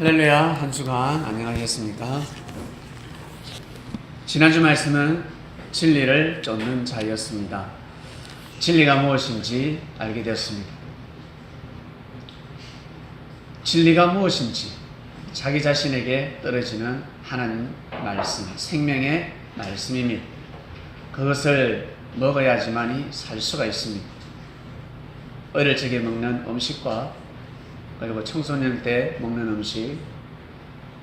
할렐루야, 한 주간 안녕하셨습니까? 지난주 말씀은 진리를 쫓는 자였습니다. 진리가 무엇인지 알게 되었습니다. 진리가 무엇인지 자기 자신에게 떨어지는 하나님 말씀, 생명의 말씀입니다. 그것을 먹어야지만이 살 수가 있습니다. 어릴 적에 먹는 음식과 그리고 청소년 때 먹는 음식,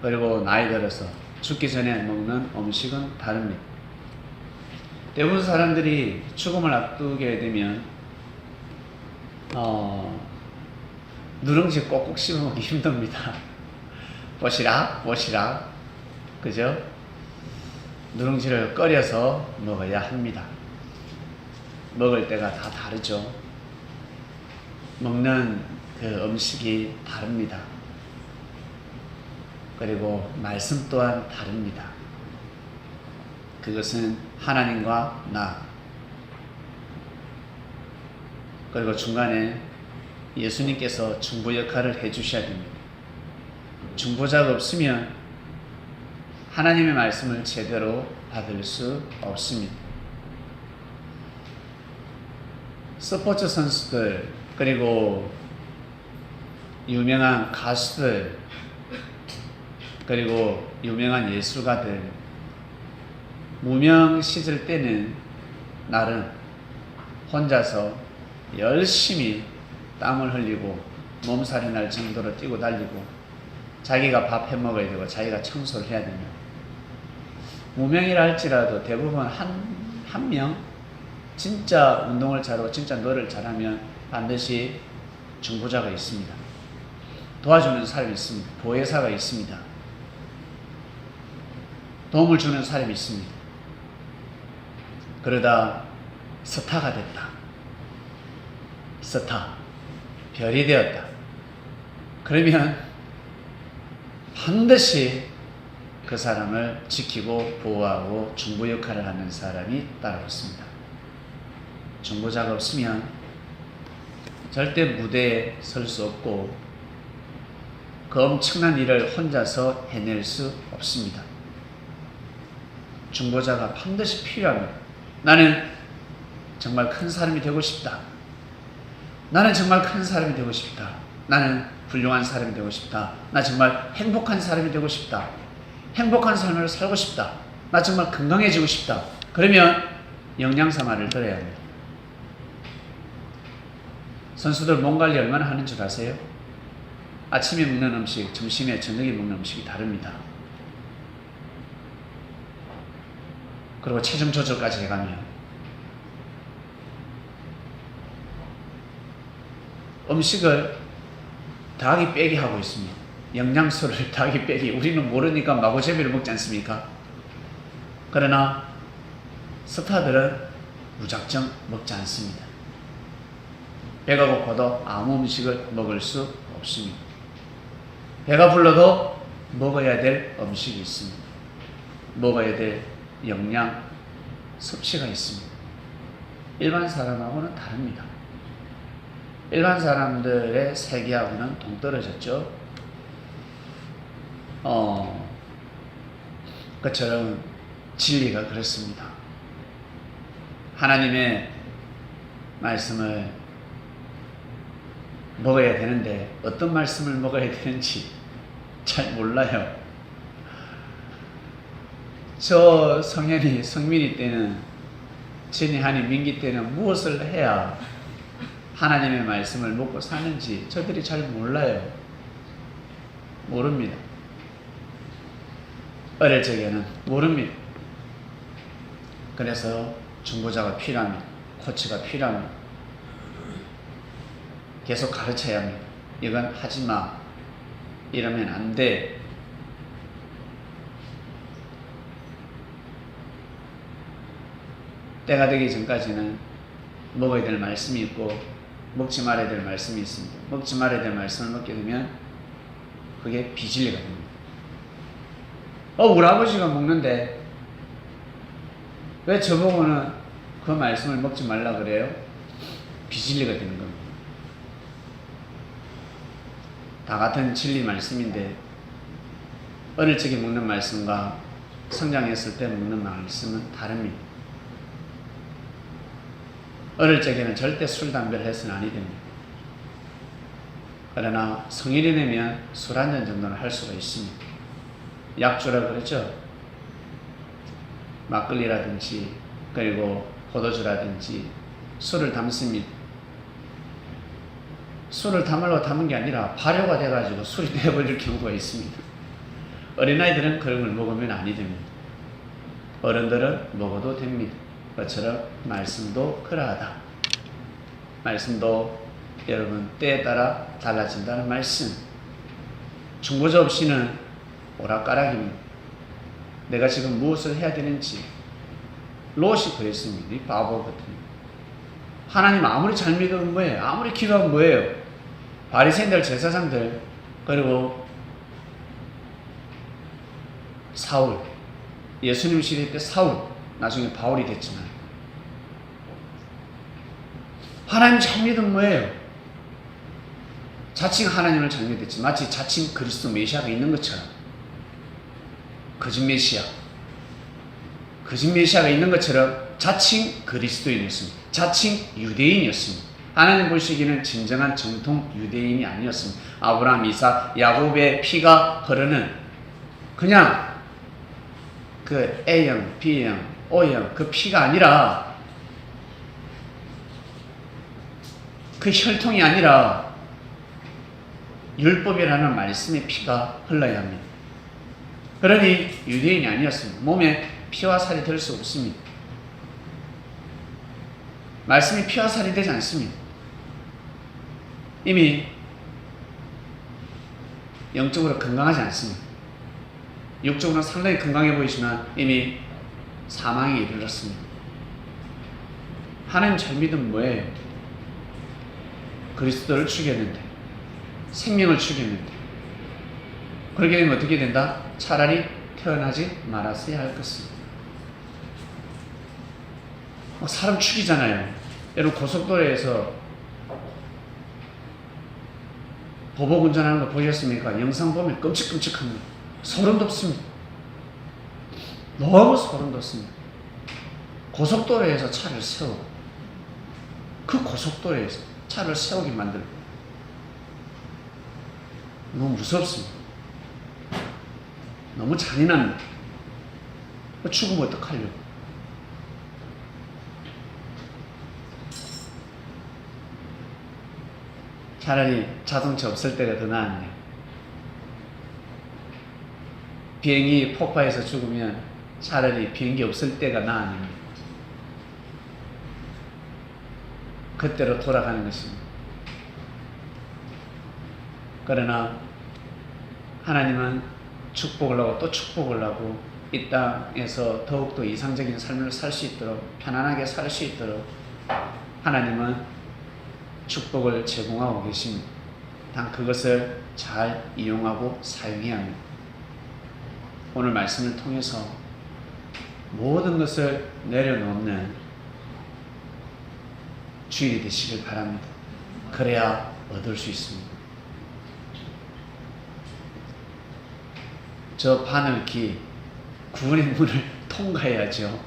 그리고 나이 들어서 죽기 전에 먹는 음식은 다릅니다. 대부분 사람들이 죽음을 앞두게 되면 누룽지 꼭꼭 씹어 먹기 힘듭니다. 보시락, 그죠? 누룽지를 끓여서 먹어야 합니다. 먹을 때가 다 다르죠. 먹는 그 음식이 다릅니다. 그리고 말씀 또한 다릅니다. 그것은 하나님과 나, 그리고 중간에 예수님께서 중보 역할을 해주셔야 됩니다. 중보자가 없으면 하나님의 말씀을 제대로 받을 수 없습니다. 스포츠 선수들, 그리고 유명한 가수들, 그리고 유명한 예술가들, 무명 시절 때는 나름 혼자서 열심히 땀을 흘리고 몸살이 날 정도로 뛰고 달리고 자기가 밥 해먹어야 되고 자기가 청소를 해야 됩니다. 무명이라 할지라도 대부분 한 명 진짜 운동을 잘하고 진짜 노래를 잘하면 반드시 중보자가 있습니다. 도와주는 사람이 있습니다. 보혜사가 있습니다. 도움을 주는 사람이 있습니다. 그러다 스타가 됐다. 스타, 별이 되었다. 그러면 반드시 그 사람을 지키고 보호하고 중보 역할을 하는 사람이 따라붙습니다. 중보자가 없으면 절대 무대에 설 수 없고 그 엄청난 일을 혼자서 해낼 수 없습니다. 중보자가 반드시 필요합니다. 나는 정말 큰 사람이 되고 싶다. 나는 정말 큰 사람이 되고 싶다. 나는 훌륭한 사람이 되고 싶다. 나 정말 행복한 사람이 되고 싶다. 행복한 삶을 살고 싶다. 나 정말 건강해지고 싶다. 그러면 영양사 말을 들어야 합니다. 선수들 몸 관리 얼마나 하는 줄 아세요? 아침에 먹는 음식, 점심에, 저녁에 먹는 음식이 다릅니다. 그리고 체중 조절까지 해가면 음식을 더하기 빼기 하고 있습니다. 영양소를 더하기 빼기. 우리는 모르니까 마구잡이를 먹지 않습니까? 그러나 스타들은 무작정 먹지 않습니다. 배가 고파도 아무 음식을 먹을 수 없습니다. 배가 불러도 먹어야 될 음식이 있습니다. 먹어야 될 영양 섭취가 있습니다. 일반 사람하고는 다릅니다. 일반 사람들의 세계하고는 동떨어졌죠. 그처럼 진리가 그렇습니다. 하나님의 말씀을 먹어야 되는데 어떤 말씀을 먹어야 되는지 잘 몰라요. 저 성민이 때는, 진이, 한이, 민기 때는 무엇을 해야 하나님의 말씀을 먹고 사는지 저들이 잘 몰라요. 모릅니다. 어릴 적에는 모릅니다. 그래서 중보자가 필요합니다. 코치가 필요합니다. 계속 가르쳐야 합니다. 이건 하지마. 이러면 안 돼. 때가 되기 전까지는 먹어야 될 말씀이 있고 먹지 말아야 될 말씀이 있습니다. 먹지 말아야 될 말씀을 먹게 되면 그게 비진리가 됩니다. 우리 아버지가 먹는데 왜 저보고는 그 말씀을 먹지 말라 그래요? 비진리가 되는 겁니다. 다 같은 진리 말씀인데 어릴 적에 먹는 말씀과 성장했을 때 먹는 말씀은 다릅니다. 어릴 적에는 절대 술, 담배를 해서는 아니 됩니다. 그러나 성인이 되면 술 한 잔 정도는 할 수가 있습니다. 약주라 그러죠. 막걸리라든지 그리고 포도주라든지 술을 담습니다. 술을 담으려고 담은 게 아니라 발효가 돼가지고 술이 되어버릴 경우가 있습니다. 어린아이들은 그런 걸 먹으면 아니 됩니다. 어른들은 먹어도 됩니다. 그처럼 말씀도 그러하다. 말씀도 여러분 때에 따라 달라진다는 말씀. 중보자 없이는 오락가락입니다. 내가 지금 무엇을 해야 되는지 롯이 그랬습니다. 이 바보 같은. 하나님 아무리 잘 믿으면 뭐예요? 아무리 기도하면 뭐예요? 바리새인들, 제사장들, 그리고 사울, 예수님 시대 때 사울, 나중에 바울이 됐지만 하나님 잘 믿으면 뭐예요? 자칭 하나님을 잘 믿었지 마치 자칭 그리스도 메시아가 있는 것처럼 거짓 메시아가 있는 것처럼 자칭 그리스도인이었습니다. 자칭 유대인이었습니다. 하나님 보시기에는 진정한 정통 유대인이 아니었습니다. 아브라함, 이삭, 야곱의 피가 흐르는 그냥 그 A형, B형, O형 그 피가 아니라 그 혈통이 아니라 율법이라는 말씀의 피가 흘러야 합니다. 그러니 유대인이 아니었습니다. 몸에 피와 살이 될 수 없습니다. 말씀이 피와 살이 되지 않습니다. 이미 영적으로 건강하지 않습니다. 육적으로 상당히 건강해 보이지만 이미 사망에 이르렀습니다. 하나님 잘 믿으면 뭐예요? 그리스도를 죽였는데, 생명을 죽였는데, 그렇게 되면 어떻게 된다? 차라리 태어나지 말았어야 할 것입니다. 사람 죽이잖아요. 여러분 고속도로에서 보복 운전하는 거 보셨습니까? 영상 보면 끔찍끔찍합니다. 소름 돋습니다. 너무 소름 돋습니다. 고속도로에서 차를 세우고 그 고속도로에서 차를 세우게 만들고 너무 무섭습니다. 너무 잔인합니다. 죽으면 어떡하려고. 차라리 자동차 없을 때가 더 나았네요. 비행기 폭파해서 죽으면 차라리 비행기 없을 때가 나았네요. 그때로 돌아가는 것입니다. 그러나 하나님은 축복을 하고 또 축복을 하고 이 땅에서 더욱더 이상적인 삶을 살 수 있도록 편안하게 살 수 있도록 하나님은 축복을 제공하고 계십니다. 단 그것을 잘 이용하고 사용해야 합니다. 오늘 말씀을 통해서 모든 것을 내려놓는 주일이 되시길 바랍니다. 그래야 얻을 수 있습니다. 저 바늘기 구원의 문을 통과해야죠.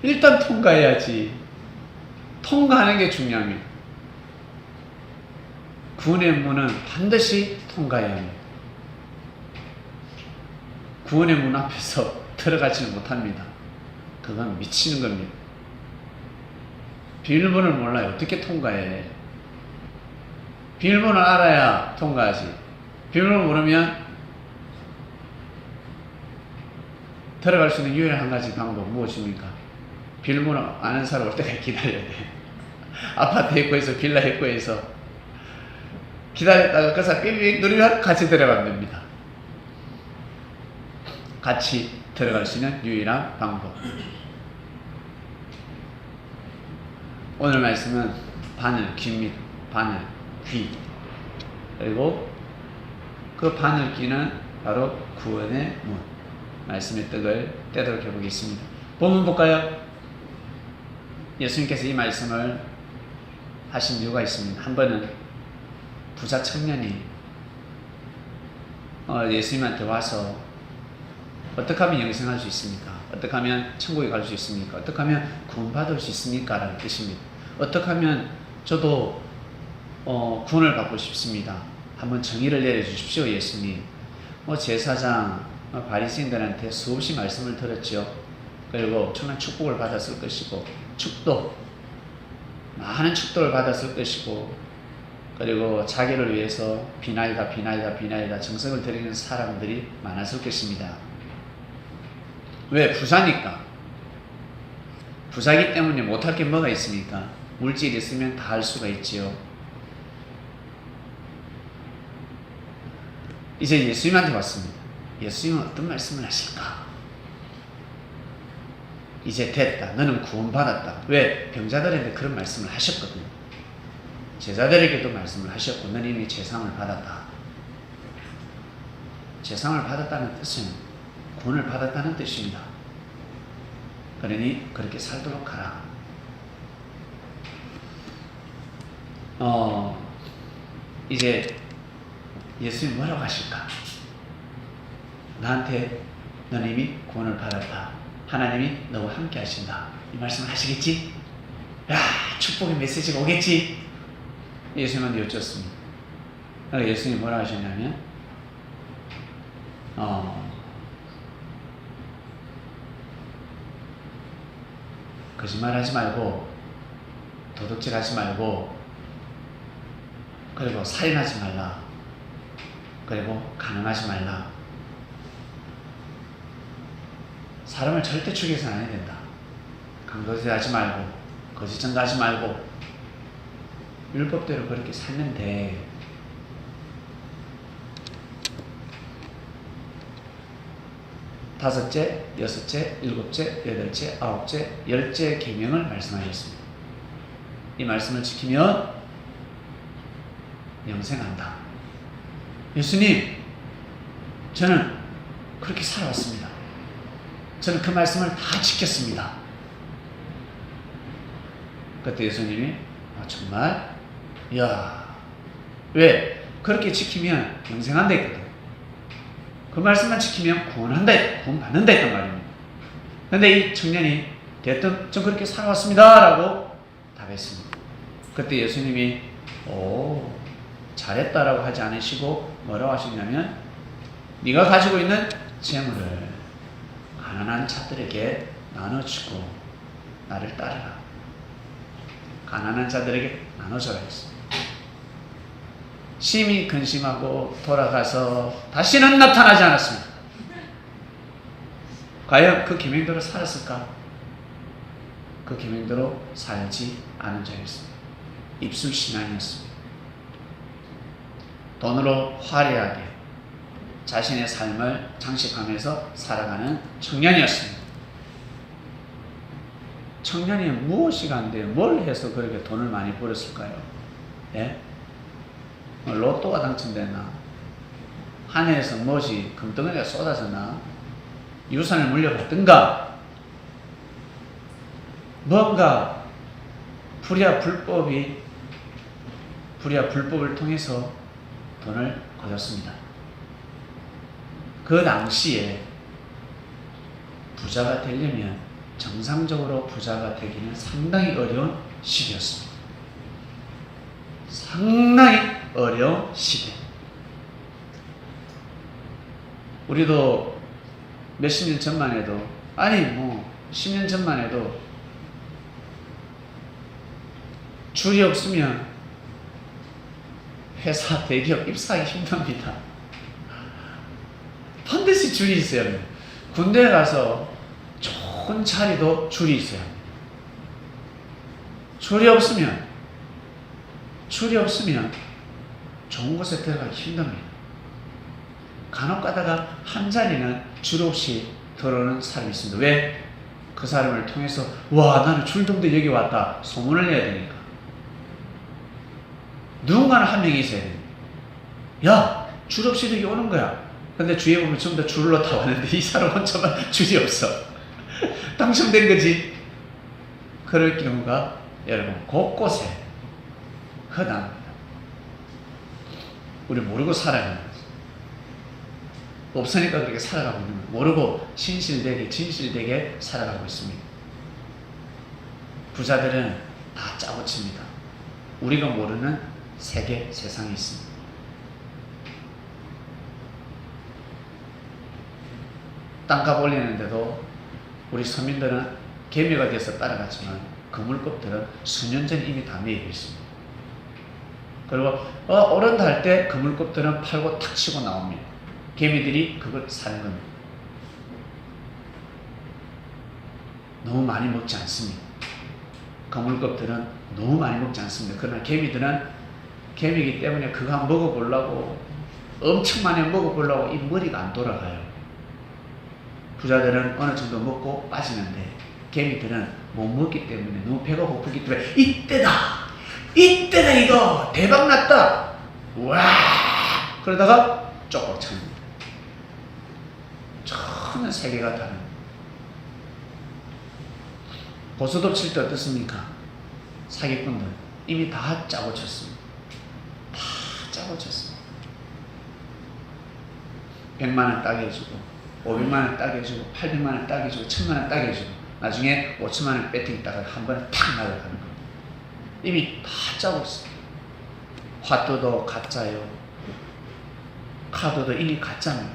일단 통과해야지. 통과하는 게 중요합니다. 구원의 문은 반드시 통과해야 합니다. 구원의 문 앞에서 들어가지 못합니다. 그건 미치는 겁니다. 비밀번호를 몰라요. 어떻게 통과해? 비밀번호를 알아야 통과하지. 비밀번호를 모르면 들어갈 수 있는 유일한 한 가지 방법 무엇입니까? 비밀번호 아는 사람 올 때까지 기다려야 돼. 아파트 입구에서 빌라 입구에서 기다렸다가 그 사람 삐삐 누르면 같이 들어가면 됩니다. 같이 들어갈 수 있는 유일한 방법. 오늘 말씀은 바늘귀입니다. 바늘귀. 그리고 그 바늘귀는 바로 구원의 문. 말씀의 떡을 떼도록 해보겠습니다. 본문 볼까요? 예수님께서 이 말씀을 하신 이유가 있습니다. 한 번은 부자 청년이 예수님한테 와서 어떻게 하면 영생할 수 있습니까? 어떻게 하면 천국에 갈 수 있습니까? 어떻게 하면 구원받을 수 있습니까? 라는 뜻입니다. 어떻게 하면 저도 구원을 받고 싶습니다. 한번 정의를 내려주십시오, 예수님. 제사장, 바리새인들한테 수없이 말씀을 들었죠. 그리고 엄청난 축복을 받았을 것이고, 많은 축복을 받았을 것이고, 그리고 자기를 위해서 비나이다 정성을 들이는 사람들이 많았을 것입니다. 왜? 부자니까. 부자기 때문에 못할 게 뭐가 있습니까? 물질이 있으면 다 할 수가 있지요. 이제 예수님한테 왔습니다. 예수님은 어떤 말씀을 하실까? 이제 됐다. 너는 구원받았다. 왜? 병자들에게 그런 말씀을 하셨거든요. 제자들에게도 말씀을 하셨고, 너는 이미 제상을 받았다. 제상을 받았다는 뜻은 구원을 받았다는 뜻입니다. 그러니 그렇게 살도록 하라. 이제 예수님 뭐라고 하실까? 나한테 너는 이미 구원을 받았다. 하나님이 너와 함께 하신다. 이 말씀을 하시겠지? 야, 축복의 메시지가 오겠지? 예수님한테 여쭙습니다. 예수님이 뭐라 하셨냐면, 거짓말 하지 말고, 도둑질 하지 말고, 그리고 살인하지 말라. 그리고 간음하지 말라. 사람을 절대 죽여서는 안 해야 된다. 강도질하지 말고, 거짓 증거하지 말고, 율법대로 그렇게 살면 돼. 다섯째, 여섯째, 일곱째, 여덟째, 아홉째, 열째 계명을 말씀하셨습니다. 이 말씀을 지키면 영생한다. 예수님, 저는 그렇게 살아왔습니다. 저는 그 말씀을 다 지켰습니다. 그때 예수님이 정말? 이야, 왜? 그렇게 지키면 영생한다 했거든. 그 말씀만 지키면 구원한다, 구원받는다 했단 말입니다. 근데 이 청년이 됐든 전 그렇게 살아왔습니다 라고 답했습니다. 그때 예수님이 잘했다라고 하지 않으시고 뭐라고 하시냐면, 네가 가지고 있는 재물을 가난한 자들에게 나눠주고 나를 따르라. 가난한 자들에게 나눠줘라 했습니다. 심히 근심하고 돌아가서 다시는 나타나지 않았습니다. 과연 그 계명대로 살았을까? 그 계명대로 살지 않은 자였습니다. 입술 신앙이었습니다. 돈으로 화려하게 자신의 삶을 장식하면서 살아가는 청년이었습니다. 청년이 무엇이 간대요? 뭘 해서 그렇게 돈을 많이 벌었을까요? 예? 로또가 당첨됐나? 하늘에서 무엇이 금덩어리가 쏟아졌나? 유산을 물려받든가? 뭔가 불의와 불법을 통해서 돈을 거뒀습니다. 그 당시에 부자가 되려면, 정상적으로 부자가 되기는 상당히 어려운 시기였습니다. 상당히 어려운 시대. 우리도 몇십 년 전만 해도, 10년 전만 해도 줄이 없으면 회사, 대기업 입사하기 힘듭니다. 반드시 줄이 있어야 합니다. 군대에 가서 좋은 자리도 줄이 있어야 합니다. 줄이 없으면 좋은 곳에 들어가기 힘듭니다. 간혹 가다가 한 자리는 줄 없이 들어오는 사람이 있습니다. 왜? 그 사람을 통해서 나는 줄동대 여기 왔다 소문을 내야 되니까. 누군가는 한 명이 있어야 됩니다. 야, 줄 없이 여기 오는 거야. 근데 주위에 보면 전부 다 줄로 다 왔는데 이 사람은 정말 줄이 없어. 당첨된 거지. 그럴 경우가 여러분 곳곳에 흔합니다. 우리 모르고 살아가는 거지. 없으니까 그렇게 살아가고 있는 거예요. 모르고 진실되게 살아가고 있습니다. 부자들은 다 짜고 칩니다. 우리가 모르는 세상이 있습니다. 땅값 올리는데도 우리 서민들은 개미가 돼서 따라갔지만 그물급들은 수년 전 이미 다 매입해 있습니다. 그리고 오른다 할 때 그물급들은 팔고 탁 치고 나옵니다. 개미들이 그걸 사는 겁니다. 너무 많이 먹지 않습니다. 그물급들은 너무 많이 먹지 않습니다. 그러나 개미들은 개미이기 때문에 그거 한번 먹어보려고 엄청 많이 먹어보려고 이 머리가 안 돌아가요. 부자들은 어느 정도 먹고 빠지는데 개미들은 못 먹기 때문에 너무 배가 고프기 때문에 이때다 이거 대박 났다 와 그러다가 쪽박 찹니다. 전혀 세계가 다른 고스톱 칠 때 어떻습니까? 사기꾼들 이미 다 짜고 쳤습니다. 다 짜고 쳤습니다. 100만원 따게 해주고 500만원 따게 해주고 800만원 따게 해주고 1000만원 따게 해주고 나중에 5천만원 배팅 따가 한 번에 탁 날아가는 겁니다. 이미 다 짜고 있습니다. 화투도 가짜요. 카드도 이미 가짜입니다.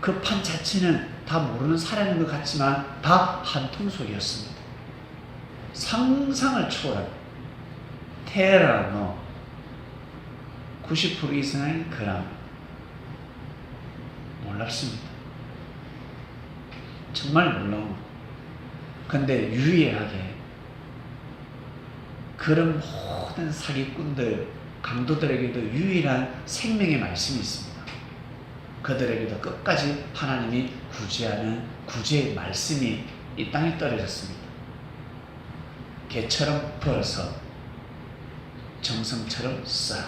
그 판 자체는 다 모르는 사람인 것 같지만 다 한통속이었습니다. 상상을 초월한 테라노 90% 이상의 그람 놀랍습니다. 정말 놀라운 것. 근데 유일하게 그런 모든 사기꾼들, 강도들에게도 유일한 생명의 말씀이 있습니다. 그들에게도 끝까지 하나님이 구제하는 구제의 말씀이 이 땅에 떨어졌습니다. 개처럼 벌어서 정성처럼 써라.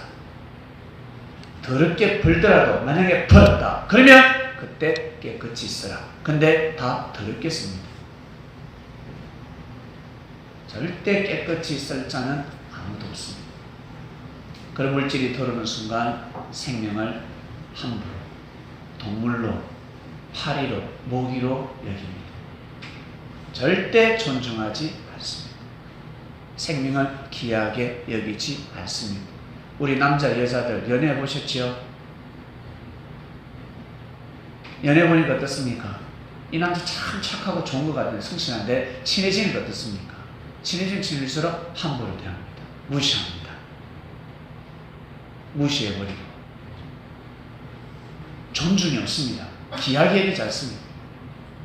더럽게 벌더라도 만약에 벌었다. 그러면 그때 깨끗이 써라. 근데 다 더럽게 씁니다. 절대 깨끗이 쓸 자는 아무도 없습니다. 그런 물질이 들어오는 순간 생명을 함부로, 동물로, 파리로, 모기로 여깁니다. 절대 존중하지 않습니다. 생명을 귀하게 여기지 않습니다. 우리 남자 여자들 연애 보셨지요? 연애 보니까 어떻습니까? 이 남자 참 착하고 좋은 것 같은데 성실한데 친해지니까 어떻습니까? 친해질수록 함부로 대합니다. 무시합니다. 무시해버리고 존중이 없습니다. 귀하게 여기지 않습니다.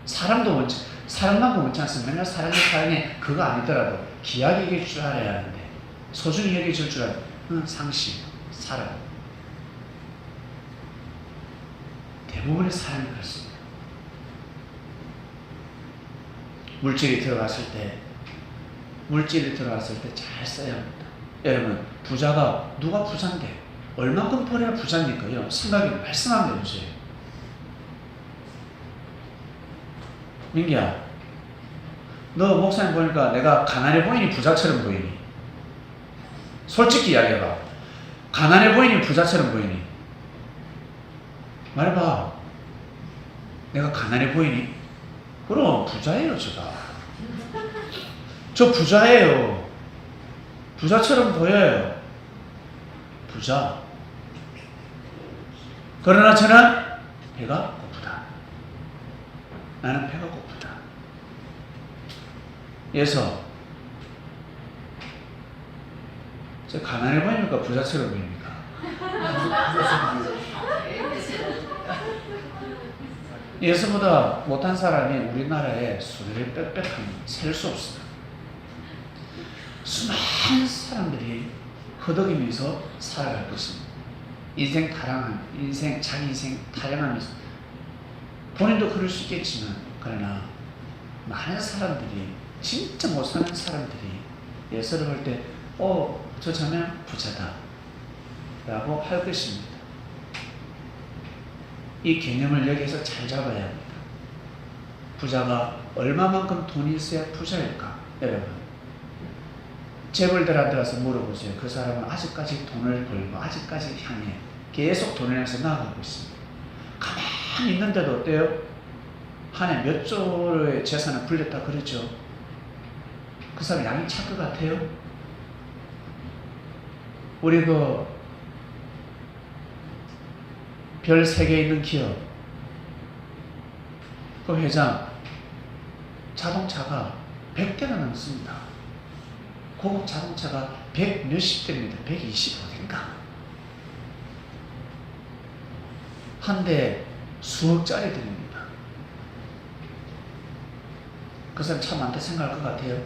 사람만큼 원치 않습니다. 맨날 사랑해 그거 아니더라도 귀하게 여길 줄 알아야 하는데 소중히 여겨줄 줄 알아야 상식, 사랑 대부분의 사람이 그렇습니다. 물질이 들어갔을 때 잘 써야 합니다. 여러분 부자가 누가 부자인데 얼만큼 벌어야 부자입니까? 여러분 생각이 말씀 한번 해주세요. 민기야 너 목사님 보니까 내가 가난해 보이니 부자처럼 보이니? 솔직히 이야기해봐. 가난해 보이니 부자처럼 보이니? 말해봐. 내가 가난해 보이니? 그럼 부자예요 제가. 저 부자예요. 부자처럼 보여요. 부자. 그러나 저는 배가 고프다. 나는 배가 고프다. 그래서 저 가난해 보입니까? 부자처럼 보입니까? 예수보다 못한 사람이 우리나라에 수레를 빽빽합니다. 셀 수 없습니다. 수많은 사람들이 허덕이면서 살아갈 것입니다. 자기 인생 타령하면서 본인도 그럴 수 있겠지만 그러나 많은 사람들이 진짜 못 사는 사람들이 예수를 볼 때 저 자면 부자다 라고 할 것입니다. 이 개념을 여기서 잘 잡아야 합니다. 부자가 얼마만큼 돈이 있어야 부자일까? 여러분 재벌들한테 가서 물어보세요. 그 사람은 아직까지 돈을 벌고 아직까지 향해 계속 돈을 향해서 나아가고 있습니다. 가만히 많이 있는데도 어때요? 한 해 몇 조의 재산을 불렸다 그러죠. 그 사람 양이 찰 것 같아요? 우리 그 별 3개 있는 기업 그 회장 자동차가 100대가 넘습니다. 고급 자동차가 100 몇십 대입니다. 125대인가? 한 대 수억짜리 드립니다. 그 사람 차 많다 생각할 것 같아요?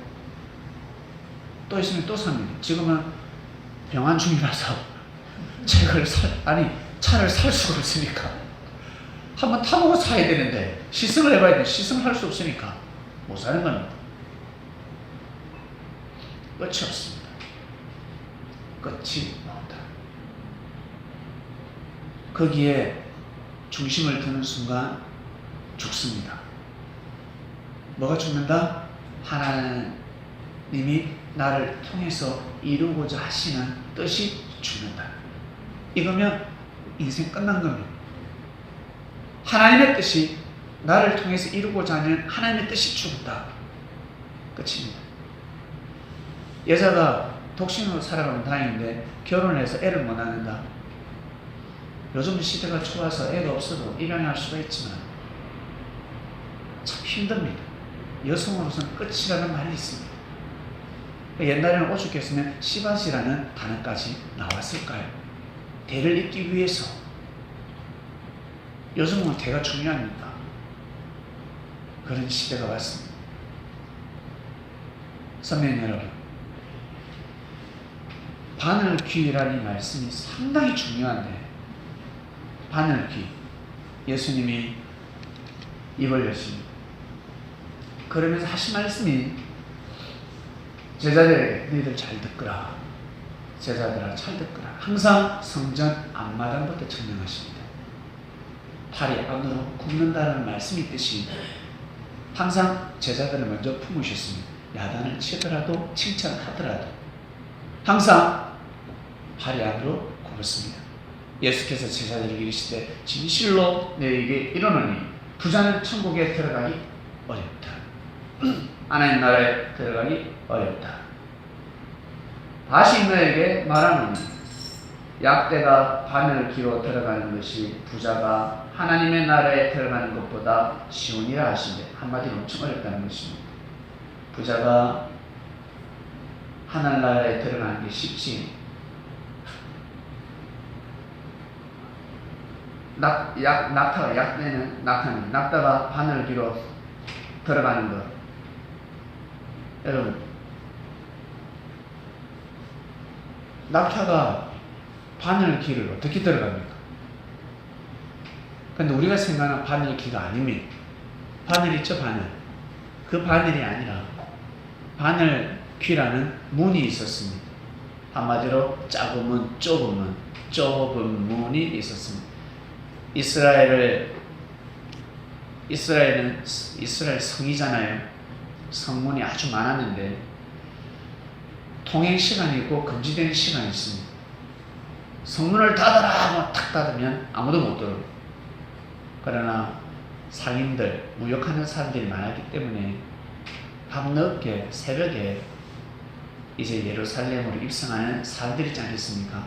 또 있으면 또 삽니다. 지금은 병환 중이라서 차를 살 수가 없으니까 한번 타보고 사야 되는데 시승을 해봐야 되는데 시승을 할 수 없으니까 못 사는 겁니다. 끝이 없습니다. 끝이 없다. 거기에 중심을 두는 순간 죽습니다. 뭐가 죽는다? 하나님이 나를 통해서 이루고자 하시는 뜻이 죽는다. 이거면 인생 끝난 겁니다. 하나님의 뜻이 나를 통해서 이루고자 하는 하나님의 뜻이 죽었다. 끝입니다. 여자가 독신으로 살아가면 다행인데 결혼을 해서 애를 못 낳는다. 요즘 시대가 좋아서 애가 없어도 입양할 수가 있지만 참 힘듭니다. 여성으로서는 끝이라는 말이 있습니다. 옛날에는 오죽했으면 씨앗이라는 단어까지 나왔을까요? 대를 잇기 위해서. 요즘은 대가 중요합니까? 그런 시대가 왔습니다. 선배님 여러분, 바늘귀라는 말씀이 상당히 중요한데, 바늘귀, 예수님이 입을 여십니다. 그러면서 하신 말씀이 제자들에게 너희들 잘 듣거라. 제자들아 잘 듣거라. 항상 성전 앞마당부터 청명하십니다. 팔이 안으로 굽는다는 말씀이 있듯이 항상 제자들을 먼저 품으셨습니다. 야단을 치더라도 칭찬하더라도 항상 팔이 안으로 굽었습니다. 예수께서 제자들에게 이르시되 진실로 너희에게 이르노니 부자는 천국에 들어가기 어렵다. 하나님 나라에 들어가기 어렵다. 다시 너에게 말하노니 약대가 바늘귀로 들어가는 것이 부자가 하나님의 나라에 들어가는 것보다 쉬우니라 하시는데, 한마디로 엄청 어렵다는 것입니다. 부자가 하늘나라에 들어가는 게 쉽지, 낙타가 바늘귀로 들어가는 것. 여러분, 낙타가 바늘귀를 어떻게 들어갑니까? 근데 우리가 생각하는 바늘귀가 아닙니다. 바늘 있죠, 바늘. 그 바늘이 아니라 바늘귀라는 문이 있었습니다. 한마디로 좁은 문이 있었습니다. 이스라엘 성이잖아요. 성문이 아주 많았는데 통행 시간이 있고 금지된 시간이 있습니다. 성문을 닫아라 하고 탁 닫으면 아무도 못 들어오고, 그러나 상인들, 무역하는 사람들이 많았기 때문에 밤늦게 새벽에 이제 예루살렘으로 입성하는 사람들이 있지 않겠습니까?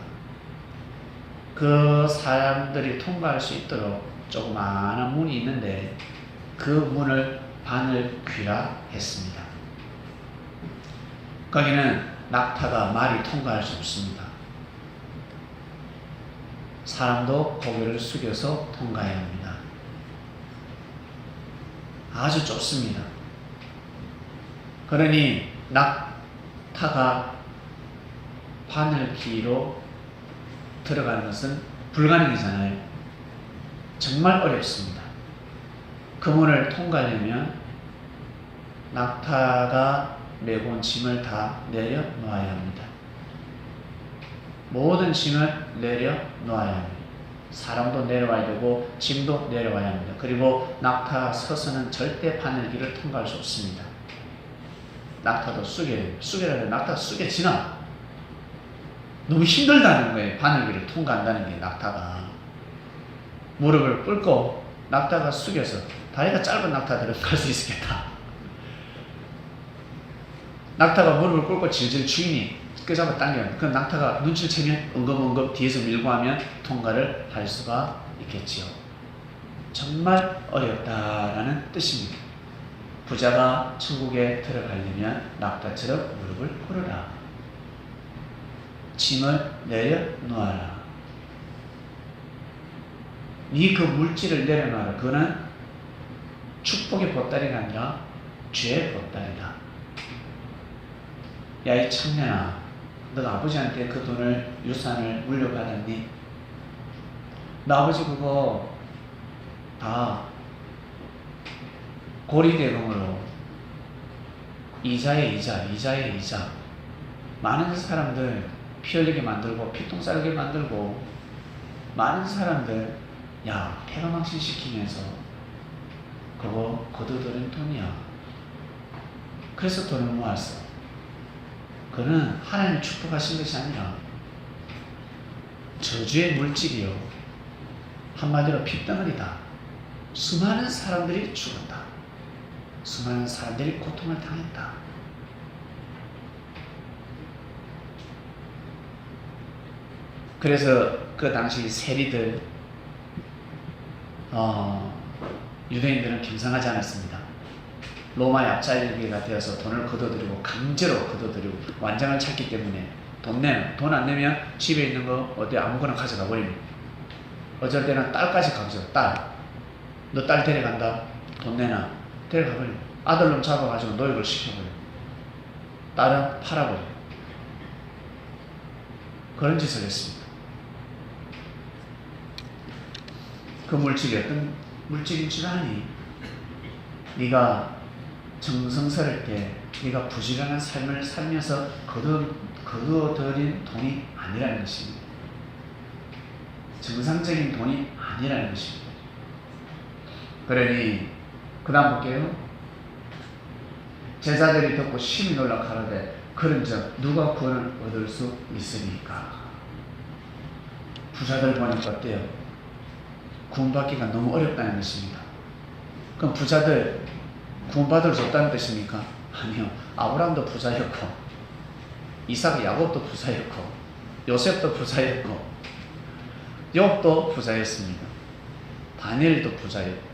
그 사람들이 통과할 수 있도록 조그마한 문이 있는데 그 문을 바늘귀라 했습니다. 거기는 낙타가 말이 통과할 수 없습니다. 사람도 고개를 숙여서 통과해야 합니다. 아주 좁습니다. 그러니 낙타가 바늘귀로 들어가는 것은 불가능이잖아요. 정말 어렵습니다. 그 문을 통과하려면 낙타가 메고 온 짐을 다 내려놓아야 합니다. 모든 짐을 내려놓아야 합니다. 사람도 내려와야 되고 짐도 내려와야 합니다. 그리고 낙타 서서는 절대 바늘귀를 통과할 수 없습니다. 낙타도 숙여야 낙타 숙여지나 너무 힘들다는 거예요. 바늘귀를 통과한다는 게. 낙타가 무릎을 꿇고 낙타가 숙여서 다리가 짧은 낙타들은 갈 수 있겠다. 낙타가 무릎을 꿇고 질질 추이니 끄잡아 당겨요. 그 낙타가 눈치를 채면 엉금엉금 뒤에서 밀고 하면 통과를 할 수가 있겠지요. 정말 어렵다라는 뜻입니다. 부자가 천국에 들어가려면 낙타처럼 무릎을 꿇으라. 짐을 내려놓아라. 네 그 물질을 내려놔라. 그거는 축복의 보따리가 아니라 죄의 보따리다. 야, 이 청년아, 너가 아버지한테 그 돈을, 유산을 물려받았니? 너 아버지 그거 다 고리대금으로 이자에 이자 많은 사람들 피 흘리게 만들고 피똥 싸게 만들고 많은 사람들 폐가망신 시키면서 그거 거둬들인 돈이야. 그래서 돈을 모았어. 그거는 하나님이 축복하신 것이 아니라 저주의 물질이요. 한마디로 핏덩어리다. 수많은 사람들이 죽었다. 수많은 사람들이 고통을 당했다. 그래서 그 당시 세리들, 유대인들은 겸상하지 않았습니다. 로마의 앞잘기가 되어서 돈을 거둬들이고 강제로 거둬들이고 완장을 찾기 때문에 돈 안 내면 집에 있는 거 어디 아무거나 가져가 버립니다. 어쩔 때는 딸까지 가져가. 딸, 너 딸 데려간다. 돈 내놔. 데려가 버려. 아들놈 잡아가지고 노역을 시켜버려. 딸은 팔아버려. 그런 짓을 했습니다. 그 물질이 어떤 물질인 줄 아니? 네가 정성스럴 때 네가 부지런한 삶을 살면서 거두어들인 돈이 아니라는 것입니다. 정상적인 돈이 아니라는 것입니다. 그러니 그 다음 볼게요. 제자들이 듣고 심히 놀라 가로되 그런즉 누가 구원을 얻을 수 있으니까. 부자들 보니까 어때요? 구원받기가 너무 어렵다는 것입니다. 그럼 부자들 구원받을 수 없다는 뜻입니까? 아니요. 아브라함도 부자였고 이삭 야곱도 부자였고 요셉도 부자였고 욥도 부자였습니다. 다니엘도 부자였고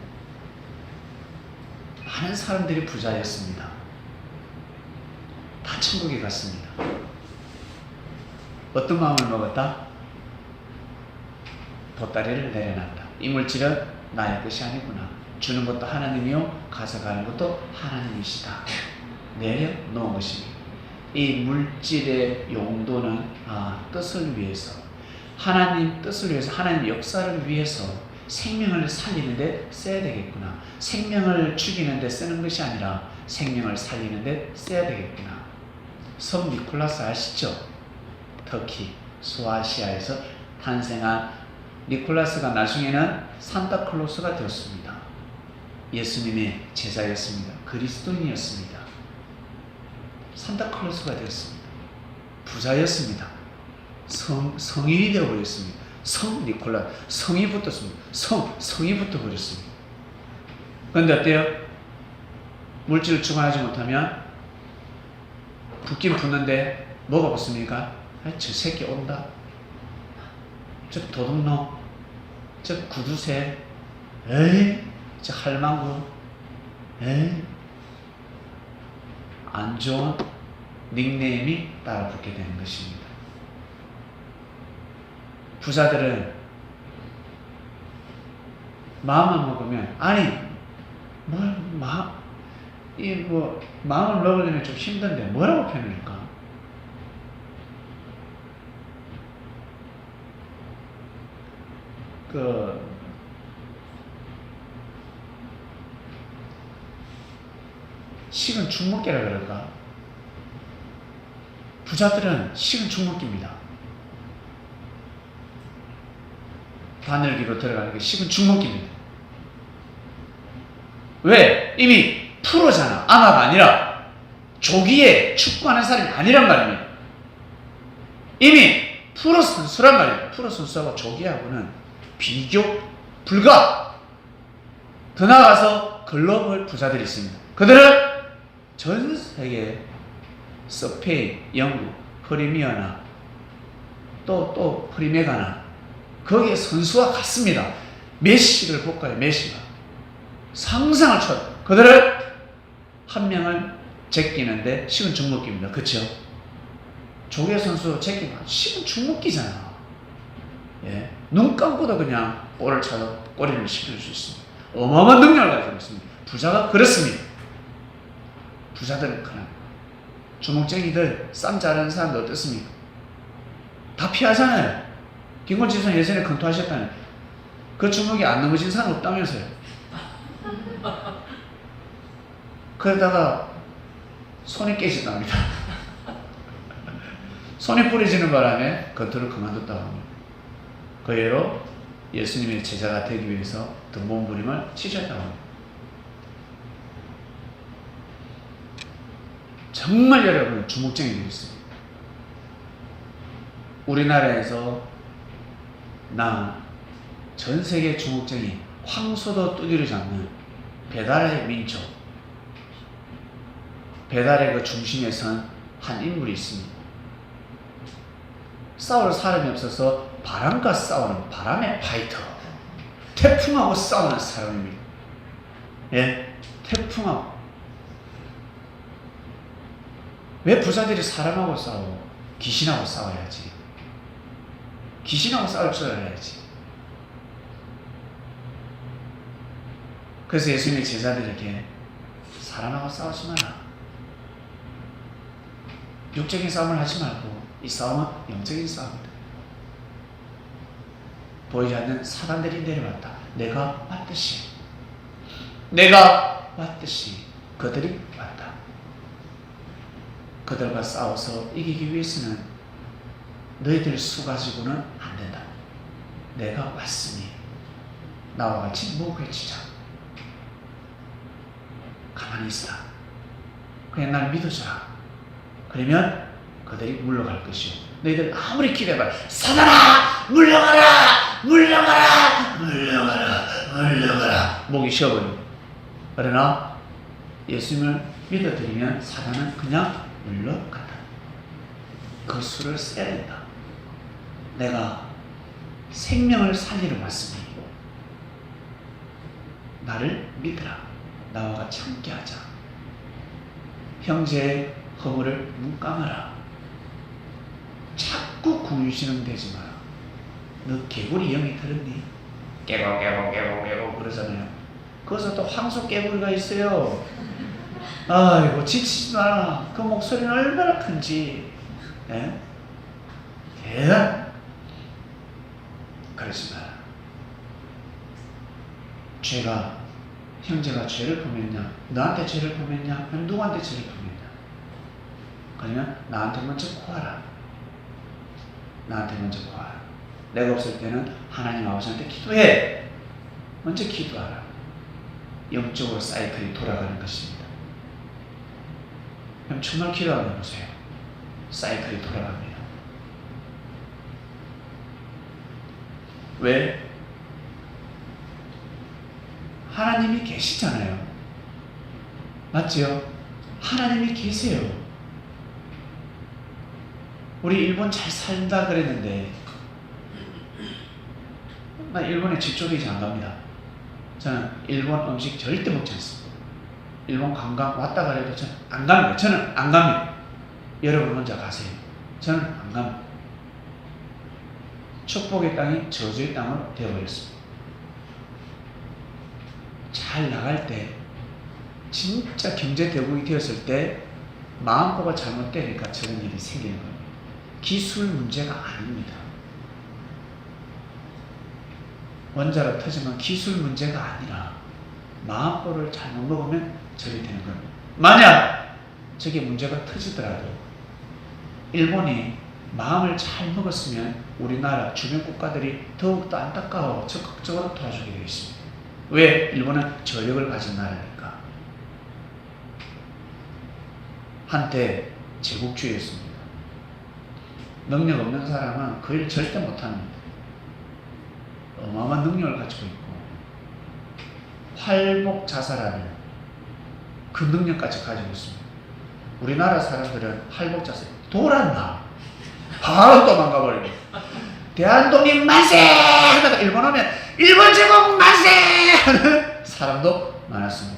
많은 사람들이 부자였습니다. 다 천국에 갔습니다. 어떤 마음을 먹었다? 보따리를 내려놨다. 이 물질은 나의 것이 아니구나. 주는 것도 하나님이요 가져가는 것도 하나님이시다. 내려놓은 것입니다. 이 물질의 용도는 뜻을 위해서, 하나님 뜻을 위해서, 하나님 역사를 위해서 생명을 살리는데 써야 되겠구나. 생명을 죽이는데 쓰는 것이 아니라 생명을 살리는데 써야 되겠구나. 성 니콜라스 아시죠? 터키 소아시아에서 탄생한 니콜라스가 나중에는 산타클로스가 되었습니다. 예수님의 제자였습니다. 그리스도인이었습니다. 산타클로스가 되었습니다. 부자였습니다. 성인이 되어버렸습니다. 성 니콜라스, 성이 붙었습니다. 성이 붙어버렸습니다. 그런데 어때요? 물질을 주관하지 못하면 붙긴 붙는데 뭐가 붙습니까? 저 새끼 온다. 저 도둑놈, 저 구두쇠, 저 할망구, 안 좋은 닉네임이 따라 붙게 되는 것입니다. 부자들은 마음만 먹으면, 마음을 먹으려면 좀 힘든데 뭐라고 표현할까? 식은 죽먹기라 그럴까? 부자들은 식은 죽먹기입니다. 바늘기로 들어가는 게 식은 죽먹기입니다. 왜? 이미 프로잖아. 아마가 아니라 조기에 축구하는 사람이 아니란 말입니다. 이미 프로 선수란 말이에요. 프로 선수하고 조기하고는 비교 불가. 더 나아가서 글로벌 부자들이 있습니다. 그들은 전 세계 스페인, 영국, 프리미어나 또 프리메가나 거기에 선수와 같습니다. 메시를 볼까요? 메시가 상상을 초월합니다. 그들은 한 명을 제끼는데 식은 죽 먹기입니다. 그렇죠? 조계 선수 제끼면 식은 죽 먹기잖아. 예. 눈 감고도 그냥 볼을 차서 꼬리를 시킬 수 있습니다. 어마어마한 능력을 가지고 있습니다. 부자가 그렇습니다. 부자들은 그냥 주먹쟁이들 쌈 잘하는 사람들 어떻습니까? 다 피하잖아요. 김건희 선 예전에 검토하셨다는 그 주먹이 안 넘어진 사람 없다면서요. 그러다가 손이 깨진답니다. 손이 부러지는 바람에 검토를 그만뒀다고 합니다. 그 예로 예수님의 제자가 되기 위해서 등본부림을 치셨다고 합니다. 정말 여러분 주목쟁이들이 있습니다. 우리나라에서 전 세계 주목쟁이 황소도 두드리지 않는 배달의 민족, 배달의 그 중심에 선 한 인물이 있습니다. 싸울 사람이 없어서 바람과 싸우는 바람의 파이터, 태풍하고 싸우는 사람입니다. 예, 태풍하고. 왜 부자들이 사람하고 싸워? 귀신하고 싸워야지. 귀신하고 싸울 줄 알아야지. 그래서 예수님의 제자들에게 사람하고 싸우지 마라. 육적인 싸움을 하지 말고 이 싸움은 영적인 싸움이다. 보이지 않는 사단들이 내려왔다. 내가 왔듯이 그들이 왔다. 그들과 싸워서 이기기 위해서는 너희들 수 가지고는 안 된다. 내가 왔으니 나와 같이 목회치자. 가만히 있어라. 그냥 날 믿어줘라. 그러면 그들이 물러갈 것이요. 너희들 아무리 기대해봐. 사단아! 물러가라! 물러가라! 물러가라! 물러가라! 목이 쉬어버려. 그러나 예수님을 믿어드리면 사단은 그냥 물러간다. 그 수를 써야 된다. 내가 생명을 살리러 왔으니 나를 믿으라. 나와 같이 함께하자. 형제의 허물을 뭉감아라. 자꾸 궁유신앙되지 마라. 너 개구리 영이 들었니? 깨고 그러잖아요. 거기서 또 황소 깨구리가 있어요. 아이고 지치지 마라. 그 목소리는 얼마나 큰지. 예? 대단. 그러지 마라. 형제가 죄를 범했냐? 너한테 죄를 범했냐? 누구한테 죄를 범했냐? 그러면 나한테 먼저 구하라. 내가 없을 때는 하나님 아버지한테 기도해. 먼저 기도하라. 영적으로 사이클이 돌아가는 것입니다. 그럼 정말 기도하고 해보세요. 사이클이 돌아갑니다. 왜? 하나님이 계시잖아요. 맞지요? 하나님이 계세요. 우리 일본 잘 살다 그랬는데 나 일본에 집쪽이지 안 갑니다. 저는 일본 음식 절대 먹지 않습니다. 일본 관광 왔다 가래도 저는 안 갑니다. 저는 안 갑니다. 여러분 혼자 가세요. 저는 안 갑니다. 축복의 땅이 저주의 땅으로 되어버렸습니다. 잘 나갈 때, 진짜 경제대국이 되었을 때 마음고가 잘못되니까 저런 일이 생기는 겁니다. 기술 문제가 아닙니다. 원자로 터지면 기술 문제가 아니라 마음고를 잘못 먹으면 저리 되는 겁니다. 만약 저게 문제가 터지더라도 일본이 마음을 잘 먹었으면 우리나라 주변 국가들이 더욱더 안타까워 적극적으로 도와주게 되어 있습니다. 왜? 일본은 저력을 가진 나라니까. 한때 제국주의였습니다. 능력 없는 사람은 그 일 절대 못합니다. 어마어마한 능력을 가지고 있고 활복자사라는 그 능력까지 가지고 있습니다. 우리나라 사람들은 활복자사 돌았나? 바로 도망가버리고 대한독립 만세! 하다가 일본 오면 일본 제국 만세! 하는 사람도 많았습니다.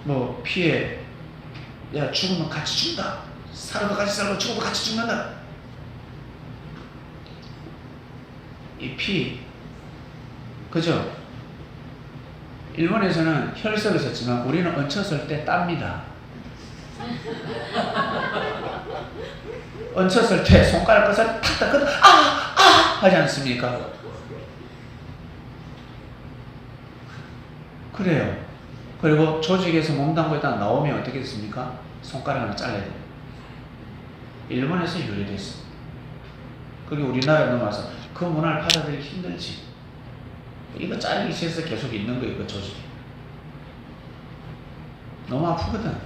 뭐 피해 야 죽으면 같이 죽는다. 살아도 같이 살고 죽어도 같이 죽는다. 이 피 그죠? 일본에서는 혈석을 썼지만 우리는 얹혔을 때 땁니다. 얹혔을 때 손가락 끝을 탁탁 끊어 하지 않습니까? 그래요. 그리고 조직에서 몸담고 있다가 나오면 어떻게 됐습니까? 손가락 하나 잘라야 돼요. 일본에서 유래됐어. 그리고 우리나라에 넘어와서 그 문화를 받아들이기 힘들지. 이거 자르기 싫어서 계속 있는 거예요, 그 조직이. 너무 아프거든.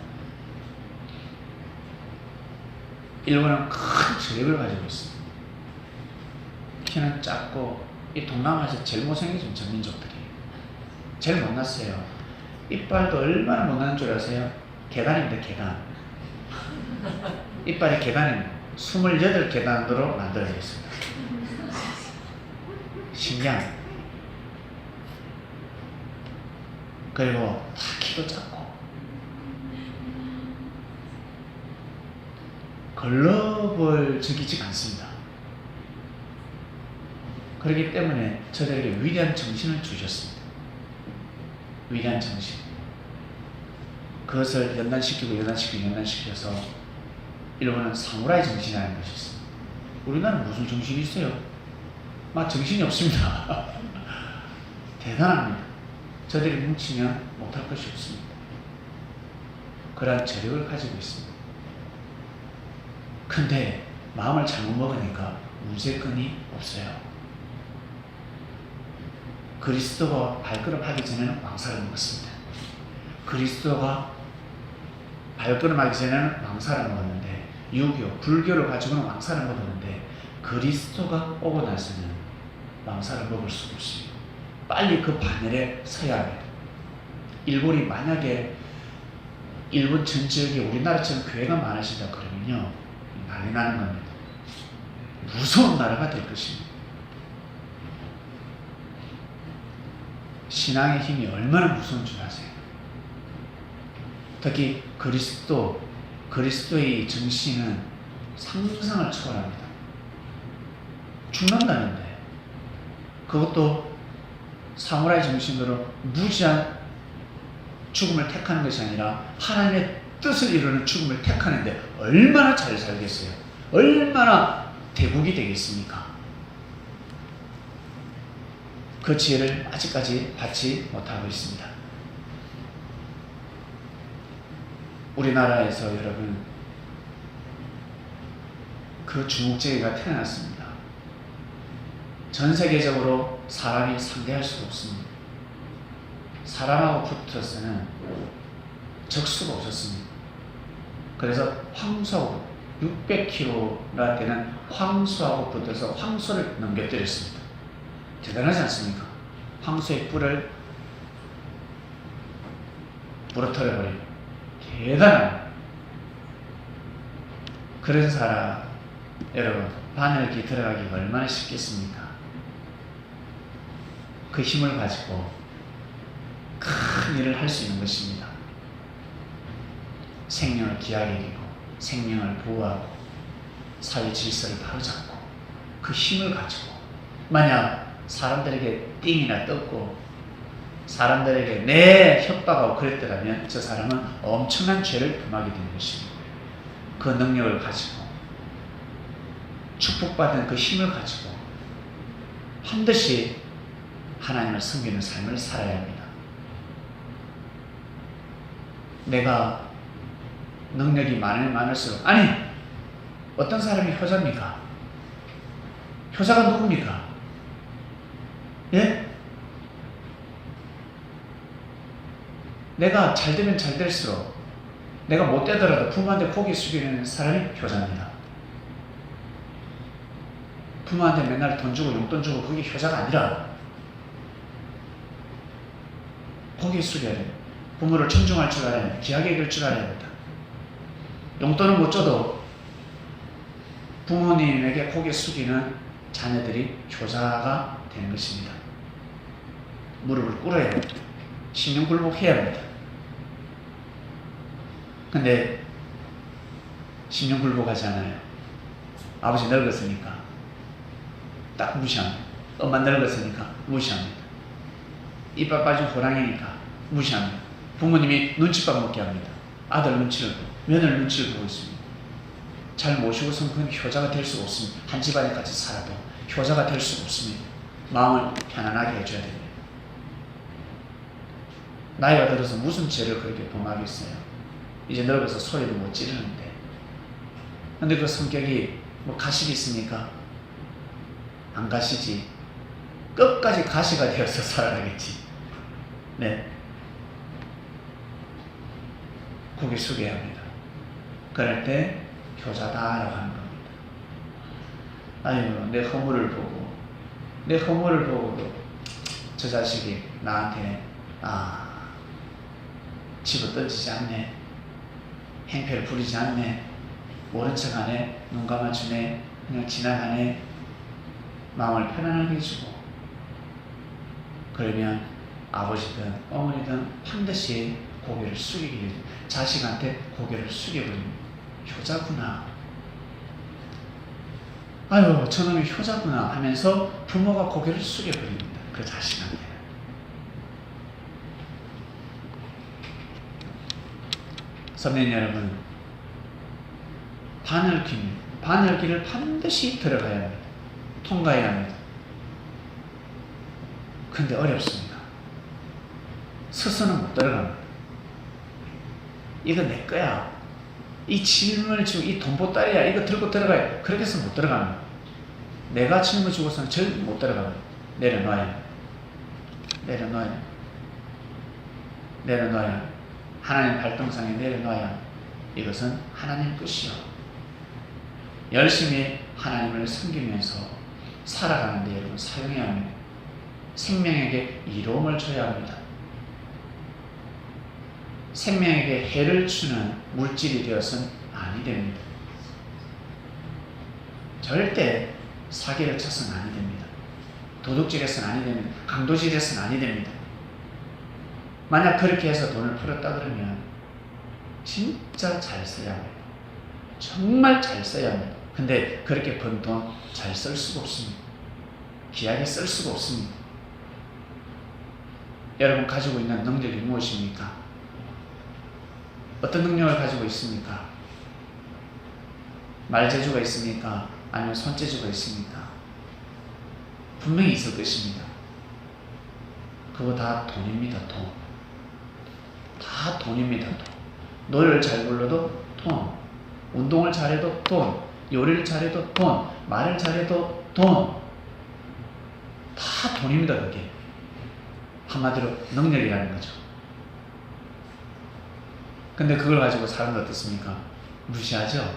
일본은 큰 저력을 가지고 있어. 키는 작고, 이 동남아에서 제일 못생긴 전민족들이에요. 제일 못났어요. 이빨도 얼마나 못난 줄 아세요? 계단입니다, 계단. 이빨이 계단입니다. 28계단으로 만들어져 있습니다. 신기한. 그리고 다 키도 작고 글로벌적이지 않습니다. 그렇기 때문에 저들에게 위대한 정신을 주셨습니다. 위대한 정신. 그것을 연단시켜서 일본은 사무라이 정신이라는 것이 있습니다. 우리나라는 무슨 정신이 있어요? 막 정신이 없습니다. 대단합니다. 저들이 뭉치면 못할 것이 없습니다. 그러한 저력을 가지고 있습니다. 근데 마음을 잘못 먹으니까 문제건이 없어요. 그리스도가 발걸음하기 전에는 왕사를 먹었습니다. 그리스도가 발걸음하기 전에는 왕사를 먹었는데 유교, 불교를 가지고는 왕사를 먹었는데 그리스도가 오고 나서는 왕사를 먹을 수가 없습니다. 빨리 그 바늘에 서야 합니다. 일본이 만약에 일본 전 지역에 우리나라처럼 교회가 많아진다 그러면요 난리 나는 겁니다. 무서운 나라가 될 것입니다. 신앙의 힘이 얼마나 무서운 줄 아세요? 특히 그리스도의 정신은 상상을 초월합니다. 죽는다는데 그것도 사무라이 정신으로 무지한 죽음을 택하는 것이 아니라 하나님의 뜻을 이루는 죽음을 택하는데 얼마나 잘 살겠어요? 얼마나 대국이 되겠습니까? 그 지혜를 아직까지 받지 못하고 있습니다. 우리나라에서 여러분 그 중국제가 태어났습니다. 전 세계적으로 사람이 상대할 수가 없습니다. 사람하고 붙어서는 적수가 없었습니다. 그래서 황소하고 600km나 되는 황소하고 붙어서 황소를 넘겨뜨렸습니다. 대단하지 않습니까? 황소의 뿔을 부러뜨려버리고 대단한 그런 사람 여러분 바늘기 들어가기가 얼마나 쉽겠습니까? 그 힘을 가지고 큰 일을 할 수 있는 것입니다. 생명을 귀하게 여기고 생명을 보호하고 사회 질서를 바로잡고 그 힘을 가지고 만약 사람들에게 띵이나 떴고 사람들에게 내 협박하고 그랬더라면 저 사람은 엄청난 죄를 범하게 되는 것입니다. 그 능력을 가지고 축복받은 그 힘을 가지고 반드시 하나님을 섬기는 삶을 살아야 합니다. 내가 능력이 많으면 많을수록 아니 어떤 사람이 효자입니까? 효자가 누굽니까? 예? 내가 잘 되면 잘 될수록 내가 못 되더라도 부모한테 고개 숙이는 사람이 효자입니다. 부모한테 맨날 돈 주고 용돈 주고 그게 효자가 아니라 고개 숙여야 돼. 부모를 존중할 줄 알아야 돼. 귀하게 여길 줄 알아야 된다. 용돈은 못 줘도 부모님에게 고개 숙이는 자녀들이 효자가 되는 것입니다. 무릎을 꿇어야 합니다. 신용굴복해야 합니다. 근데 신용굴복하지 않아요. 아버지 늙었으니까 딱 무시합니다. 엄마 늙었으니까 무시합니다. 이빨 빠진 호랑이니까 무시합니다. 부모님이 눈칫밥 먹게 합니다. 아들 눈치를 보고 며느리 눈치를 보고 있습니다. 잘 모시고서는 그건 효자가 될 수가 없습니다. 한 집안에 같이 살아도 효자가 될 수가 없습니다. 마음을 편안하게 해줘야 됩니다. 나이가 들어서 무슨 죄를 그렇게 범하겠어요? 이제 늙어서 소리도 못 지르는데. 근데 그 성격이 뭐 가식이 있습니까? 안 가시지. 끝까지 가시가 되어서 살아가겠지. 네. 고개 숙여야 합니다. 그럴 때 효자다라고 하는 겁니다. 아니면 내 허물을 보고도 저 자식이 나한테 집어 던지지 않네, 행패를 부리지 않네, 모른 척하네, 눈 감아주네, 그냥 지나가네, 마음을 편안하게 해주고, 그러면 아버지든 어머니든 반드시 고개를 숙이게 해요. 자식한테 고개를 숙여버립니다. 효자구나. 아유, 저놈이 효자구나 하면서 부모가 고개를 숙여버립니다. 그 자식한테. 선배님 여러분, 바늘길을 반드시 들어가야 합니다. 통과해야 합니다. 근데 어렵습니다. 스스로는 못 들어갑니다. 이거 내 거야. 이 짐을 지고 이 돈보따리야. 이거 들고 들어가야. 그렇게 해서 못 들어갑니다. 내가 짊어지고서는 절대 못 들어갑니다. 내려놔야. 하나님 발동상에 내려놔야 이것은 하나님 뜻이요. 열심히 하나님을 섬기면서 살아가는데 여러분 사용해야 합니다. 생명에게 이로움을 줘야 합니다. 생명에게 해를 주는 물질이 되어서는 아니 됩니다. 절대 사기를 쳐서는 아니 됩니다. 도둑질해서는 아니 됩니다. 강도질해서는 아니 됩니다. 만약 그렇게 해서 돈을 풀었다 그러면 진짜 잘 써야 합니다. 정말 잘 써야 합니다. 근데 그렇게 번 돈 잘 쓸 수가 없습니다. 귀하게 쓸 수가 없습니다. 여러분 가지고 있는 능력이 무엇입니까? 어떤 능력을 가지고 있습니까? 말재주가 있습니까? 아니면 손재주가 있습니까? 분명히 있을 것입니다. 그거 다 돈입니다. 돈. 다 돈입니다. 돈. 노래를 잘 불러도 돈, 운동을 잘해도 돈, 요리를 잘해도 돈, 말을 잘해도 돈. 다 돈입니다. 그게 한마디로 능력이라는 거죠. 근데 그걸 가지고 사람들 어떻습니까? 무시하죠?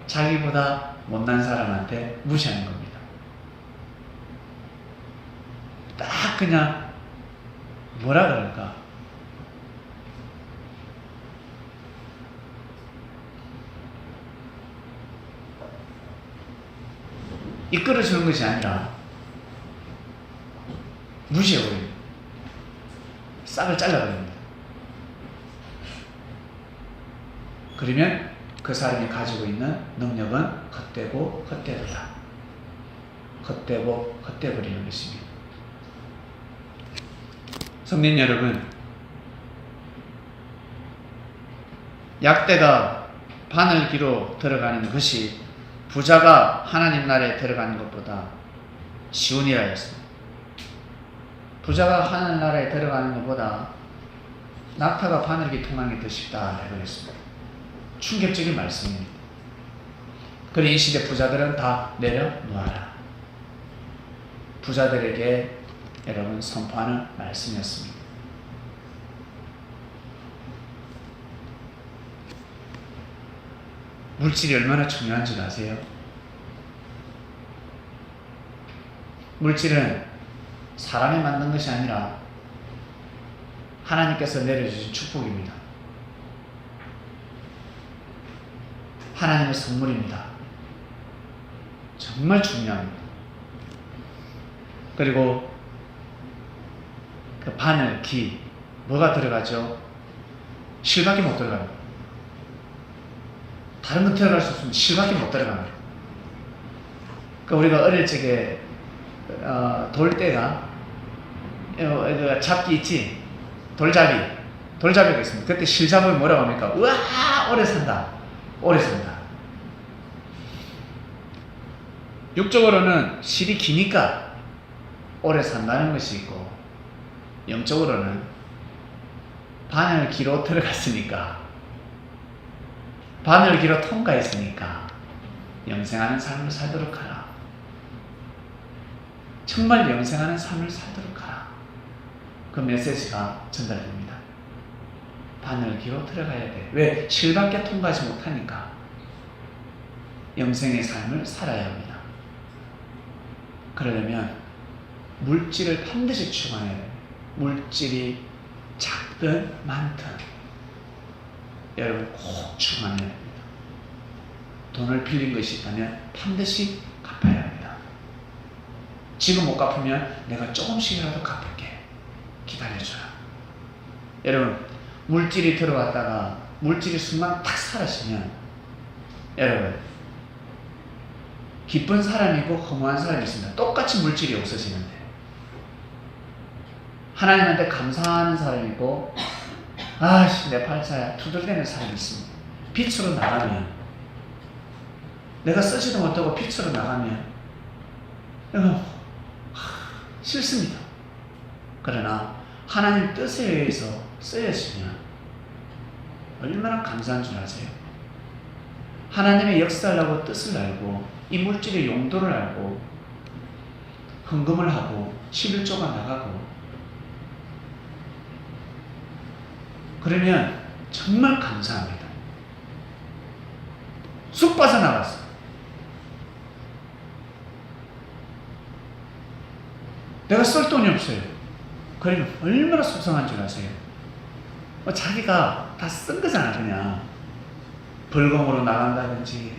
자기보다 못난 사람한테 무시하는 겁니다. 딱 그냥 뭐라 그럴까? 이끌어주는 것이 아니라 무시해버립니다. 싹을 잘라버립니다. 그러면 그 사람이 가지고 있는 능력은 헛되고 헛되도다. 헛되고 헛되버리는 것입니다. 성민 여러분, 약대가 바늘기로 들어가는 것이 부자가 하나님 나라에 들어가는 것보다 쉬우니라 했습니다. 부자가 하나님 나라에 들어가는 것보다 낙타가 바늘기 통하는 게 더 쉽다라고 했습니다. 충격적인 말씀입니다. 그리고 이 시대 부자들은 다 내려놓아라. 부자들에게 여러분 선포하는 말씀이었습니다. 물질이 얼마나 중요한 줄 아세요? 물질은 사람이 만든 것이 아니라 하나님께서 내려주신 축복입니다. 하나님의 선물입니다. 정말 중요합니다. 그리고 그 바늘, 기, 뭐가 들어가죠? 실밖에 못 들어갑니다. 다른 거 들어갈 수 없으면 실밖에 못 들어갑니다. 그러니까 우리가 어릴 적에 돌대가 잡기 있지? 돌잡이가 있습니다. 그때 실 잡으면 뭐라고 합니까? 우와, 오래 산다. 오래 산다. 육적으로는 실이 기니까 오래 산다는 것이 있고, 영적으로는 바늘 기로 들어갔으니까, 바늘 기로 통과했으니까 영생하는 삶을 살도록 하라. 정말 영생하는 삶을 살도록 하라. 그 메시지가 전달됩니다. 바늘 기로 들어가야 돼. 왜? 실밖에 통과하지 못하니까 영생의 삶을 살아야 합니다. 그러려면 물질을 반드시 추구해야 돼요. 물질이 작든 많든 여러분 꼭 추구해야 됩니다. 돈을 빌린 것이 있다면 반드시 갚아야 합니다. 지금 못 갚으면 내가 조금씩이라도 갚을게. 기다려줘요. 여러분, 물질이 들어왔다가 물질이 순간 탁 사라지면 여러분, 기쁜 사람이고 허무한 사람이 있습니다. 똑같이 물질이 없어지는데 하나님한테 감사하는 사람이 있고, 아씨 내 팔자야 투덜대는 사람이 있습니다. 빛으로 나가면, 내가 쓰지도 못하고 빛으로 나가면 싫습니다. 그러나 하나님 뜻에 의해서 쓰여지면 얼마나 감사한 줄 아세요? 하나님의 역사를 하고 뜻을 알고 이 물질의 용도를 알고 헌금을 하고 11조가 나가고, 그러면 정말 감사합니다. 쑥 빠져나갔어. 내가 쓸 돈이 없어요. 그러면 얼마나 속상한 줄 아세요? 자기가 다 쓴 거잖아. 그냥 벌금으로 나간다든지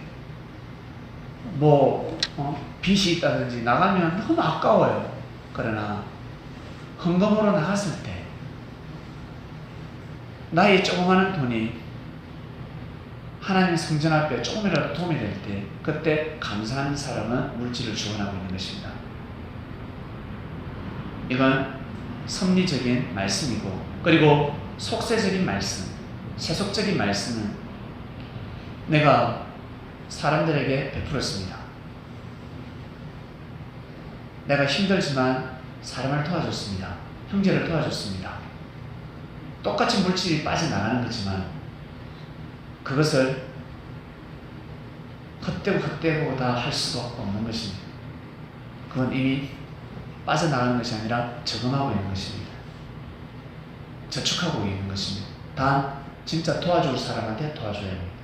빚이 있다든지 나가면 너무 아까워요. 그러나 헌금으로 나갔을 때 나의 조그마한 돈이 하나님의 성전 앞에 조금이라도 도움이 될 때, 그때 감사하는 사람은 물질을 주관하고 있는 것입니다. 이건 섭리적인 말씀이고, 그리고 속세적인 말씀, 세속적인 말씀은 내가 사람들에게 베풀었습니다. 내가 힘들지만 사람을 도와줬습니다. 형제를 도와줬습니다. 똑같이 물질이 빠져나가는 거지만 그것을 헛되고 다 할 수가 없는 것입니다. 그건 이미 빠져나가는 것이 아니라 저금하고 있는 것입니다. 저축하고 있는 것입니다. 단 진짜 도와줄 사람한테 도와줘야 합니다.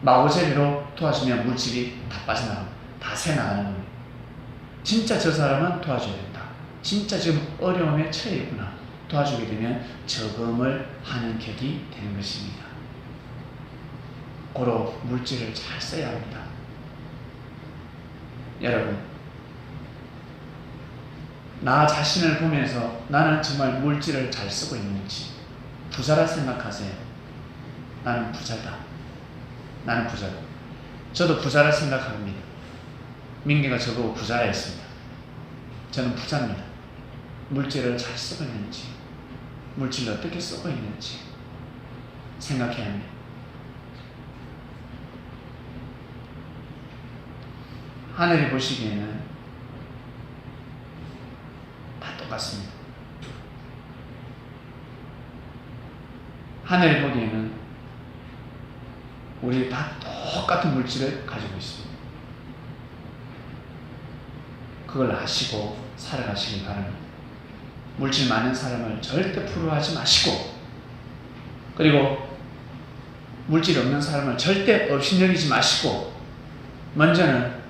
마구잡이로 도와주면 물질이 다 빠져나가고 다 새나가는 겁니다. 진짜 저 사람은 도와줘야 된다. 진짜 지금 어려움에 처해 있구나. 도와주게 되면 저금을 하는 격이 되는 것입니다. 고로 물질을 잘 써야 합니다. 여러분, 나 자신을 보면서 나는 정말 물질을 잘 쓰고 있는지 부자라 생각하세요. 나는 부자다. 나는 부자다. 저도 부자라 생각합니다. 민기가 저보고 부자라 했습니다. 저는 부자입니다. 물질을 잘 쓰고 있는지, 물질을 어떻게 쓰고 있는지 생각해야 합니다. 하늘이 보시기에는 다 똑같습니다. 하늘이 보기에는 우리 다 똑같은 물질을 가지고 있습니다. 그걸 아시고 살아가시기 바랍니다. 물질 많은 사람을 절대 부러워하지 마시고, 그리고 물질 없는 사람을 절대 업신여기지 마시고, 먼저는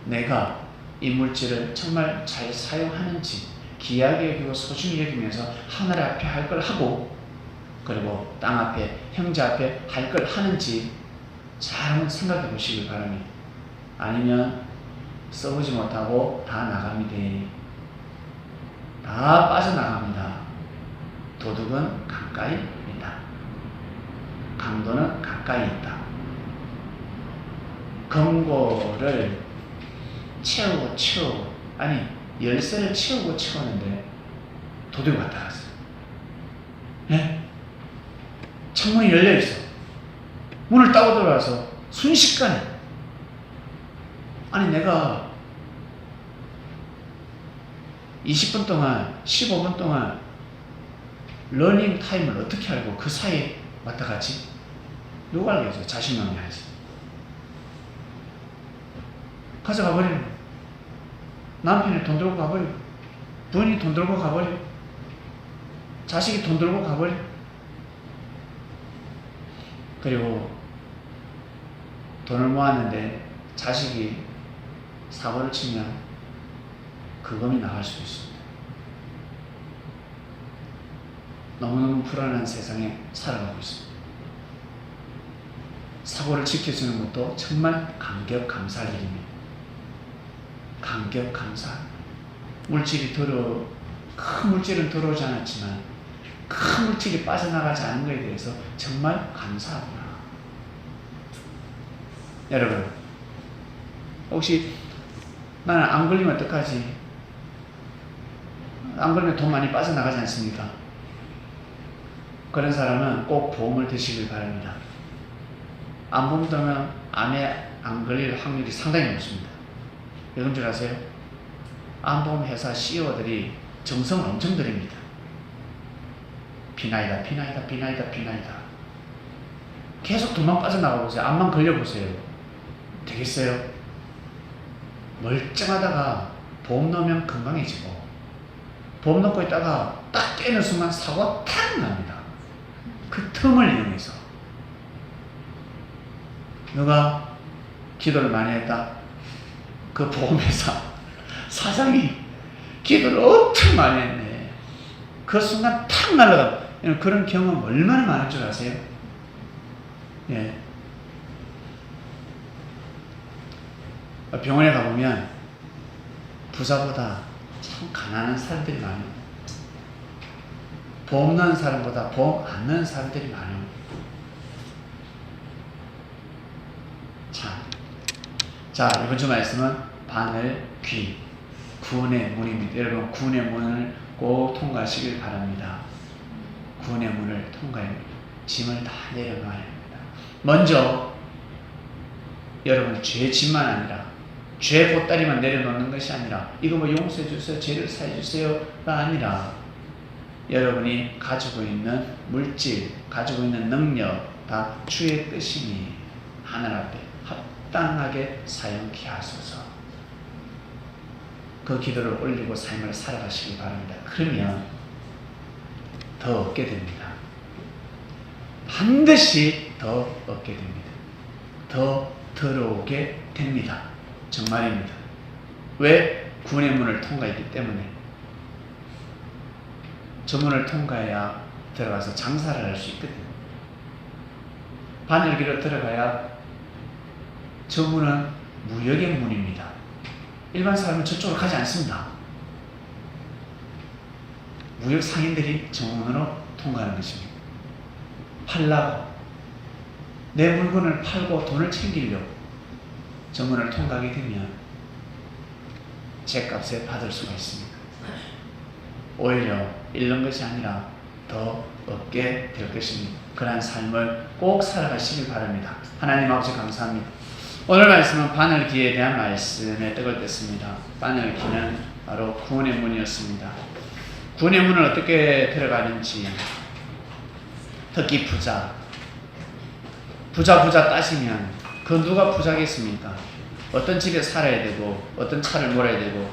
내가 이 물질을 정말 잘 사용하는지 귀하게 여기고 소중히 여기면서 하늘 앞에 할 걸 하고 그리고 땅 앞에 형제 앞에 할 걸 하는지 잘 한번 생각해 보시길 바랍니다. 아니면 써보지 못하고 다 나갑니다. 다 빠져나갑니다. 도둑은 가까이 있다. 강도는 가까이 있다. 금고를 채우고 아니 열쇠를 채우는데 도둑이 왔다 갔어요. 네? 창문이 열려있어. 문을 따고 들어와서 순식간에 아니 내가 20분 동안 15분 동안 러닝 타임을 어떻게 알고 그 사이에 왔다 갔지? 누가 알겠어요? 자신만이 알지. 가져가 버리는 거예요. 남편이 돈 들고 가버리고 부인이 돈 들고 가버리고 자식이 돈 들고 가버리고 그리고 돈을 모았는데 자식이 사고를 치면 그금이 나갈 수도 있습니다. 너무너무 불안한 세상에 살아가고 있습니다. 사고를 지켜주는 것도 정말 감격감사할 일입니다. 감격감사. 큰 물질은 들어오지 않았지만 큰 물질이 빠져나가지 않은 것에 대해서 정말 감사하구나. 여러분, 혹시 나는 안 걸리면 어떡하지? 안 걸리면 돈 많이 빠져나가지 않습니까? 그런 사람은 꼭 보험을 드시길 바랍니다. 암보험 들면 암에 안 걸릴 확률이 상당히 높습니다. 왜 그런 줄 아세요? 암보험 회사 CEO들이 정성을 엄청 들입니다. 비나이다. 계속 돈만 빠져나가 보세요. 암만 걸려보세요. 되겠어요? 멀쩡하다가 보험 넣으면 건강해지고 보험 넣고 있다가 딱 깨는 순간 사고가 탁 납니다. 그 틈을 이용해서 누가 기도를 많이 했다? 그 보험회사 사장이 기도를 엄청 많이 했네. 그 순간 탁 날아가. 그런 경험 얼마나 많을 줄 아세요? 예. 병원에 가보면 부자보다 참 가난한 사람들이 많아요. 보험 넣은 사람보다 보험 안 넣은 사람들이 많아요. 자, 이번 주 말씀은 바늘 귀, 구원의 문입니다. 여러분, 구원의 문을 꼭 통과하시길 바랍니다. 구원의 문을 통과해 짐을 다 내려놔야 합니다. 먼저 여러분, 죄 짐만 아니라 죄 보따리만 내려놓는 것이 아니라 이거 뭐 용서해 주세요, 죄를 사해 주세요가 아니라 여러분이 가지고 있는 물질, 가지고 있는 능력 다 주의 뜻이니 하늘 앞에 합당하게 사용케 하소서. 그 기도를 올리고 삶을 살아가시기 바랍니다. 그러면 더 얻게 됩니다. 반드시 더 얻게 됩니다. 더 들어오게 됩니다. 정말입니다. 왜? 구원의 문을 통과했기 때문에. 저 문을 통과해야 들어가서 장사를 할 수 있거든요. 바늘기로 들어가야 저 문은 무역의 문입니다. 일반 사람은 저쪽으로 가지 않습니다. 무역 상인들이 저 문으로 통과하는 것입니다. 팔라고 내 물건을 팔고 돈을 챙기려고 저 문을 통과하게 되면 죗값에 받을 수가 있습니다. 오히려 잃는 것이 아니라 더 얻게 될 것입니다. 그러한 삶을 꼭 살아가시길 바랍니다. 하나님 아버지 감사합니다. 오늘 말씀은 바늘기에 대한 말씀에 떡을 뗐습니다. 바늘기는 바로 구원의 문이었습니다. 구원의 문을 어떻게 들어가는지, 특히 부자 따지면 그 누가 부자겠습니까? 어떤 집에 살아야 되고 어떤 차를 몰아야 되고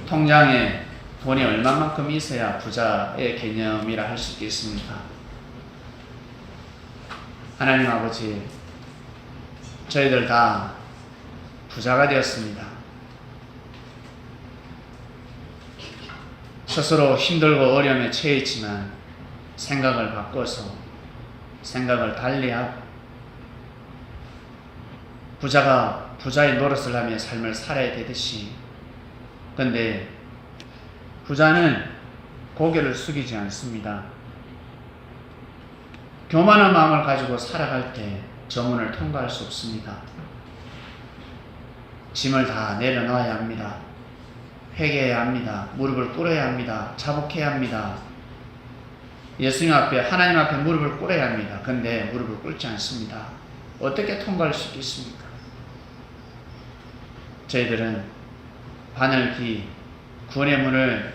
통장에 돈이 얼마만큼 있어야 부자의 개념이라 할 수 있겠습니까? 하나님 아버지, 저희들 다 부자가 되었습니다. 스스로 힘들고 어려움에 처해 있지만 생각을 바꿔서 생각을 달리하고 부자가 부자의 노릇을 하며 삶을 살아야 되듯이, 근데 부자는 고개를 숙이지 않습니다. 교만한 마음을 가지고 살아갈 때 저문을 통과할 수 없습니다. 짐을 다 내려놔야 합니다. 회개해야 합니다. 무릎을 꿇어야 합니다. 자복해야 합니다. 예수님 앞에, 하나님 앞에 무릎을 꿇어야 합니다. 근데 무릎을 꿇지 않습니다. 어떻게 통과할 수 있겠습니까? 저희들은 바늘기 구원의 문을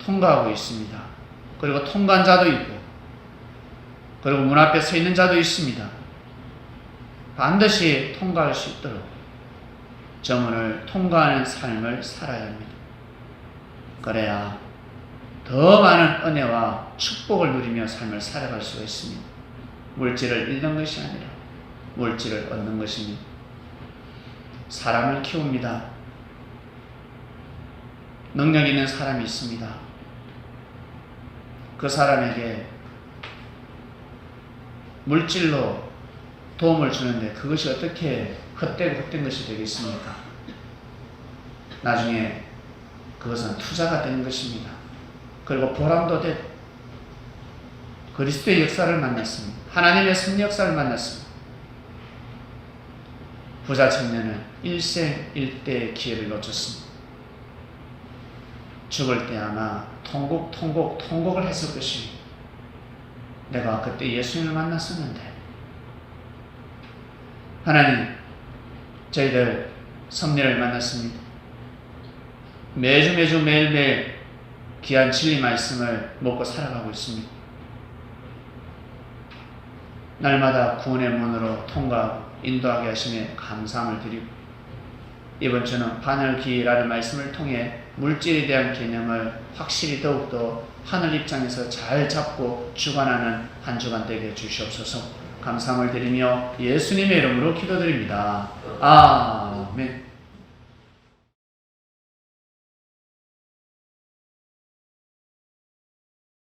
통과하고 있습니다. 그리고 통과한 자도 있고, 그리고 문 앞에 서 있는 자도 있습니다. 반드시 통과할 수 있도록 저 문을 통과하는 삶을 살아야 합니다. 그래야 더 많은 은혜와 축복을 누리며 삶을 살아갈 수가 있습니다. 물질을 잃는 것이 아니라 물질을 얻는 것입니다. 사람을 키웁니다. 능력 있는 사람이 있습니다. 그 사람에게 물질로 도움을 주는데 그것이 어떻게 헛된 것이 되겠습니까? 나중에 그것은 투자가 되는 것입니다. 그리고 보람도 되고 그리스도의 역사를 만났습니다. 하나님의 섭리 역사를 만났습니다. 부자 청년은 일생일대의 기회를 놓쳤습니다. 죽을 때 아마 통곡을 했을 것입니다. 내가 그때 예수님을 만났었는데. 하나님, 저희들 섭리를 만났습니다. 매일매일 귀한 진리 말씀을 먹고 살아가고 있습니다. 날마다 구원의 문으로 통과하고 인도하게 하심에 감사함을 드리고, 이번 주는 바늘기라는 말씀을 통해 물질에 대한 개념을 확실히 더욱더 하늘 입장에서 잘 잡고 주관하는 한 주간 되게 해 주시옵소서. 감사함을 드리며 예수님의 이름으로 기도드립니다. 아멘.